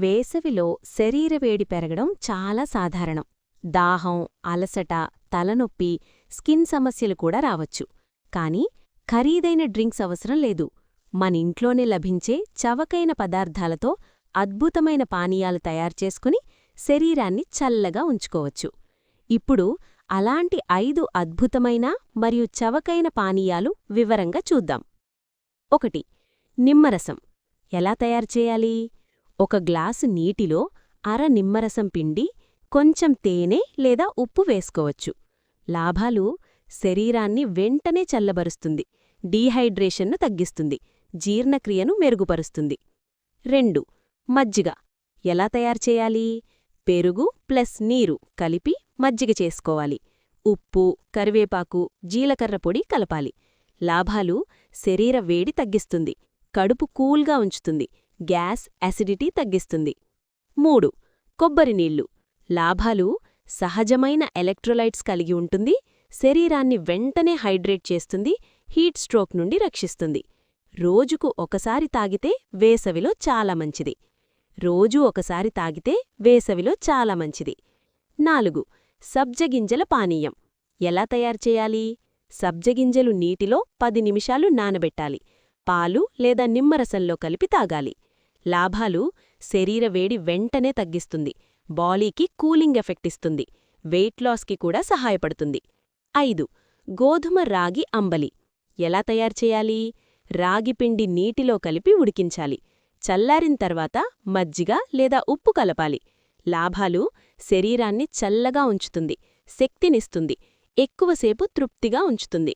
వేసవిలో శరీరవేడి పెరగడం చాలా సాధారణం. దాహం, అలసట, తలనొప్పి, స్కిన్ సమస్యలు కూడా రావచ్చు. కానీ ఖరీదైన డ్రింక్స్ అవసరం లేదు. మనింట్లోనే లభించే చవకైన పదార్థాలతో అద్భుతమైన పానీయాలు తయారుచేసుకుని శరీరాన్ని చల్లగా ఉంచుకోవచ్చు. ఇప్పుడు అలాంటి 5 అద్భుతమైన మరియు చవకైన పానీయాలు వివరంగా చూద్దాం. 1. నిమ్మరసం. ఎలా తయారుచేయాలి? 1 గ్లాసు నీటిలో అర నిమ్మరసం పిండి, కొంచెం తేనె లేదా ఉప్పు వేసుకోవచ్చు. లాభాలు: శరీరాన్ని వెంటనే చల్లబరుస్తుంది, డీహైడ్రేషన్ను తగ్గిస్తుంది, జీర్ణక్రియను మెరుగుపరుస్తుంది. 2. మజ్జిగ. ఎలా తయారుచేయాలి? పెరుగు ప్లస్ నీరు కలిపి మజ్జిగ చేసుకోవాలి. ఉప్పు, కరివేపాకు, జీలకర్ర పొడి కలపాలి. లాభాలు: శరీర వేడి తగ్గిస్తుంది, కడుపు కూల్గా ఉంచుతుంది, గ్యాస్, అసిడిటీ తగ్గిస్తుంది. 3. కొబ్బరి నీళ్లు. లాభాలు: సహజమైన ఎలక్ట్రోలైట్స్ కలిగి ఉంటుంది, శరీరాన్ని వెంటనే హైడ్రేట్ చేస్తుంది, హీట్ స్ట్రోక్ నుండి రక్షిస్తుంది. రోజుకు ఒకసారి తాగితే వేసవిలో చాలా మంచిది. 4. సబ్జగింజల పానీయం. ఎలా తయారుచేయాలి? సబ్జగింజలు నీటిలో 10 నిమిషాలు నానబెట్టాలి. పాలు లేదా నిమ్మరసంలో కలిపి తాగాలి. లాభాలు: శరీర వేడి వెంటనే తగ్గిస్తుంది, బాడీకి కూలింగ్ ఎఫెక్ట్ ఇస్తుంది, వెయిట్ లాస్కి కూడా సహాయపడుతుంది. 5. గోధుమ రాగి అంబలి. ఎలా తయారుచేయాలి? రాగిపిండి నీటిలో కలిపి ఉడికించాలి. చల్లారిన తర్వాత మజ్జిగ లేదా ఉప్పు కలపాలి. లాభాలు: శరీరాన్ని చల్లగా ఉంచుతుంది, శక్తినిస్తుంది, ఎక్కువసేపు తృప్తిగా ఉంచుతుంది.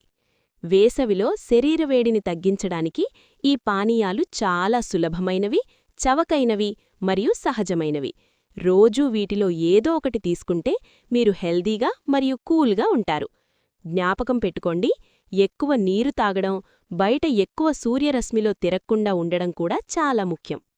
వేసవిలో శరీరవేడిని తగ్గించడానికి ఈ పానీయాలు చాలా సులభమైనవి, చవకైనవి మరియు సహజమైనవి. రోజూ వీటిలో ఏదో ఒకటి తీసుకుంటే మీరు హెల్దీగా మరియు కూల్గా ఉంటారు. జ్ఞాపకం పెట్టుకోండి, ఎక్కువ నీరు తాగడం, బయట ఎక్కువ సూర్యరశ్మిలో తిరక్కుండా ఉండడం కూడా చాలా ముఖ్యం.